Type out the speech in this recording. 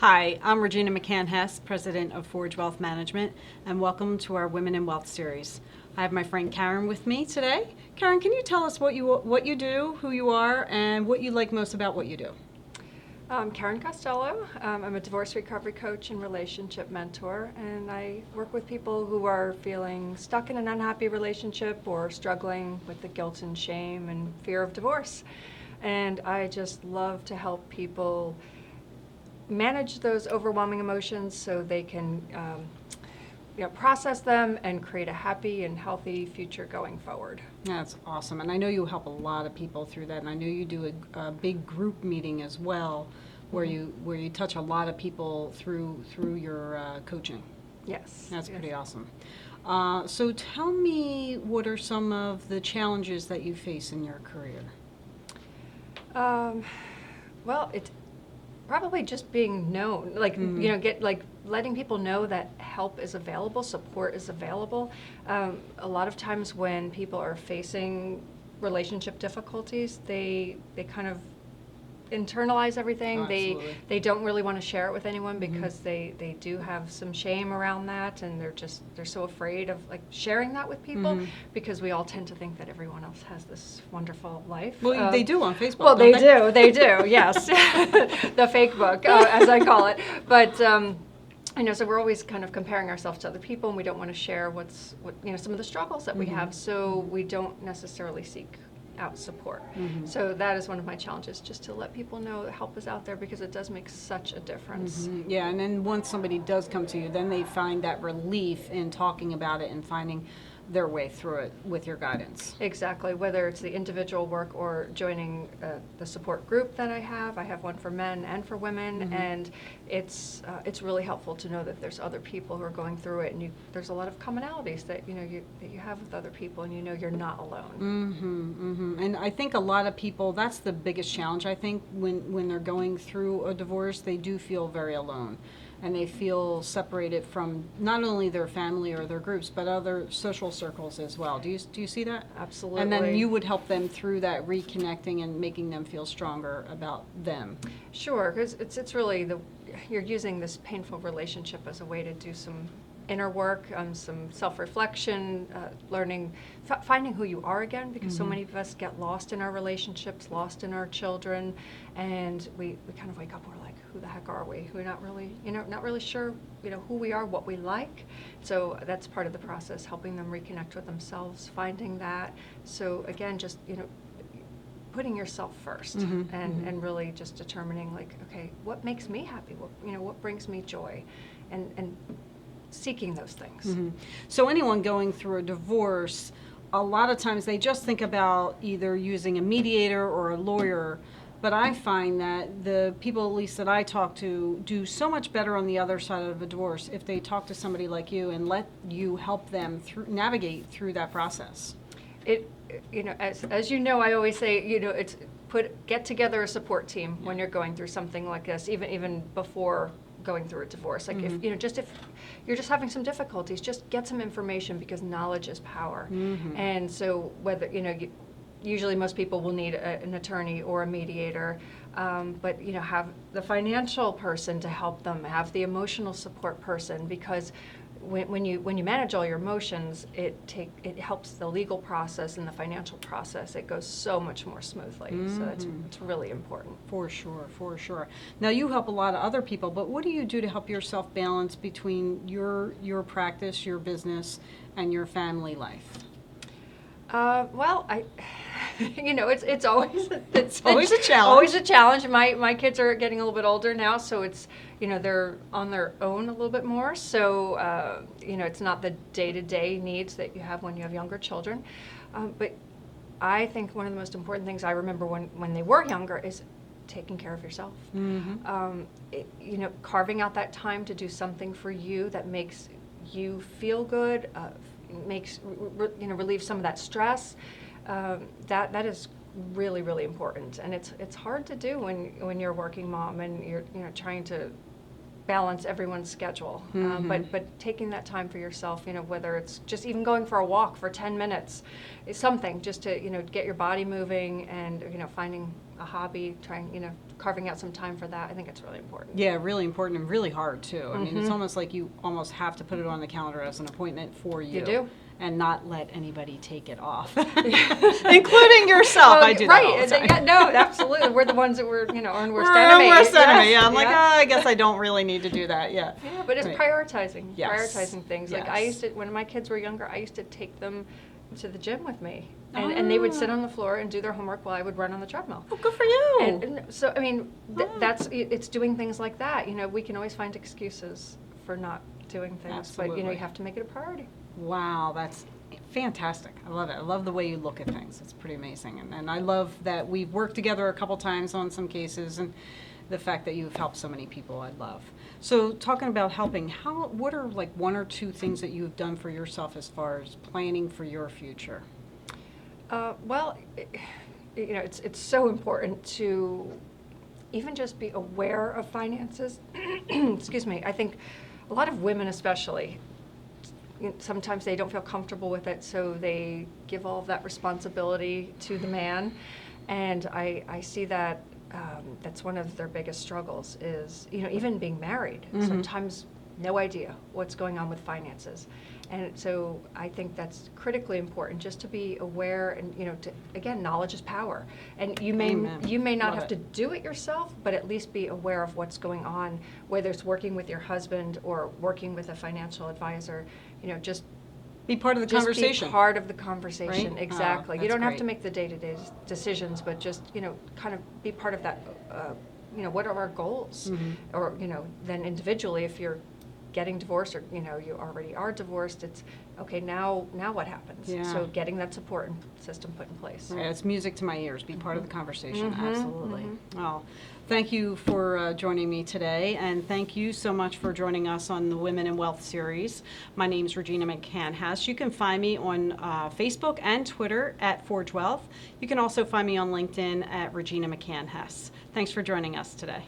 Hi, I'm Regina McCann-Hess, President of Forge Wealth Management, and welcome to our Women in Wealth series. I have my friend Karen with me today. Karen, can you tell us what you do, who you are, and what you like most about what you do? I'm Karen Costello. I'm a divorce recovery coach and relationship mentor, and I work with people who are feeling stuck in an unhappy relationship or struggling with the guilt and shame and fear of divorce. And I just love to help people manage those overwhelming emotions so they can process them and create a happy and healthy future going forward. That's awesome, and I know you help a lot of people through that, and I know you do a big group meeting as well, where you touch a lot of people through your coaching. Yes. That's yes. pretty awesome. So tell me, what are some of the challenges that you face in your career? Well, it's probably just being known, letting people know that help is available, support is available. A lot of times when people are facing relationship difficulties, they kind of internalize everything. Absolutely. They don't really want to share it with anyone because they do have some shame around that, and they're so afraid of sharing that with people because we all tend to think that everyone else has this wonderful life. Well, they do on Facebook. Well, don't they do, yes. The fake book, as I call it. But so we're always kind of comparing ourselves to other people, and we don't want to share some of the struggles that we have, so we don't necessarily seek out support. So that is one of my challenges, just to let people know that help is out there, because it does make such a difference. Yeah, and then once somebody does come to you, then they find that relief in talking about it and finding their way through it with your guidance. Exactly, whether it's the individual work or joining the support group that I have one for men and for women, and it's really helpful to know that there's other people who are going through it, and there's a lot of commonalities that you have with other people, and you're not alone. And I think a lot of people, that's the biggest challenge. I think when they're going through a divorce, they do feel very alone. And they feel separated from not only their family or their groups, but other social circles as well. Do you see that? Absolutely. And then you would help them through that reconnecting and making them feel stronger about them. Sure, because it's really you're using this painful relationship as a way to do some inner work, some self-reflection, learning, finding who you are again, because so many of us get lost in our relationships, lost in our children, and we kind of wake up and we're like, who the heck are we? We're not really sure, who we are, what we like. So that's part of the process, helping them reconnect with themselves, finding that. So again, just, putting yourself first, and really just determining, okay, what makes me happy? What brings me joy? And seeking those things. So anyone going through a divorce, a lot of times they just think about either using a mediator or a lawyer, but I find that the people, at least that I talk to, do so much better on the other side of a divorce if they talk to somebody like you and let you help them navigate through that process. As you know, I always say, it's get together a support team when you're going through something like this, even before going through a divorce. If you're just having some difficulties, just get some information, because knowledge is power. And so whether usually most people will need an attorney or a mediator, but have the financial person to help them, have the emotional support person, because when you manage all your emotions, it helps the legal process and the financial process. It goes so much more smoothly. So it's really important. For sure. Now you help a lot of other people, but what do you do to help yourself balance between your practice, your business, and your family life? Well, it's always always a challenge. Always a challenge. My kids are getting a little bit older now, so it's they're on their own a little bit more. So it's not the day-to-day needs that you have when you have younger children. But I think one of the most important things I remember when they were younger is taking care of yourself. Carving out that time to do something for you that makes you feel good. Makes relieve some of that stress. That is really, really important, and it's hard to do when you're a working mom and you're trying to balance everyone's schedule. But taking that time for yourself, whether it's just even going for a walk for 10 minutes, is something just to get your body moving and finding a hobby, carving out some time for that. I think it's really important. Yeah, really important and really hard too. I mean, it's almost like you almost have to put it on the calendar as an appointment for you. You do. And not let anybody take it off, including yourself. Well, I do right. that all the time. Yeah, no, absolutely. We're the ones that were, our worst We're enemy. our worst enemy. Yes, Yeah, I'm like, I guess I don't really need to do that. Yeah. Yeah, but it's Right. prioritizing. Yes. Prioritizing things. Like I Yes. used to, when my kids were younger, I used to take them to the gym with me, and they would sit on the floor and do their homework while I would run on the treadmill. Oh, good for you. And so, I mean, it's doing things like that. We can always find excuses for not doing things, but Absolutely. you have to make it a priority. Wow, that's fantastic. I love it. I love the way you look at things. It's pretty amazing. And I love that we've worked together a couple times on some cases, and the fact that you've helped so many people, I love. So talking about helping, what are like one or two things that you've done for yourself as far as planning for your future? Well, it's so important to even just be aware of finances. Excuse me. I think a lot of women especially, sometimes they don't feel comfortable with it, so they give all of that responsibility to the man. And I see that that's one of their biggest struggles is, even being married, sometimes no idea what's going on with finances. And so I think that's critically important, just to be aware and, again, knowledge is power. And you may not Love have it. to do it yourself, but at least be aware of what's going on, whether it's working with your husband or working with a financial advisor, just Be part of the just conversation. be part of the conversation. Right? Exactly. Oh, You don't that's have to great. make the day-to-day decisions, but just, kind of be part of that, what are our goals? Or, then individually, if you're getting divorced or, you already are divorced, it's, okay, now what happens? Yeah. So getting that support system put in place. Right, it's music to my ears. Be part of the conversation. Absolutely. Well, thank you for joining me today, and thank you so much for joining us on the Women in Wealth series. My name is Regina McCann-Hess. You can find me on Facebook and Twitter at Forge Wealth. You can also find me on LinkedIn at Regina McCann-Hess. Thanks for joining us today.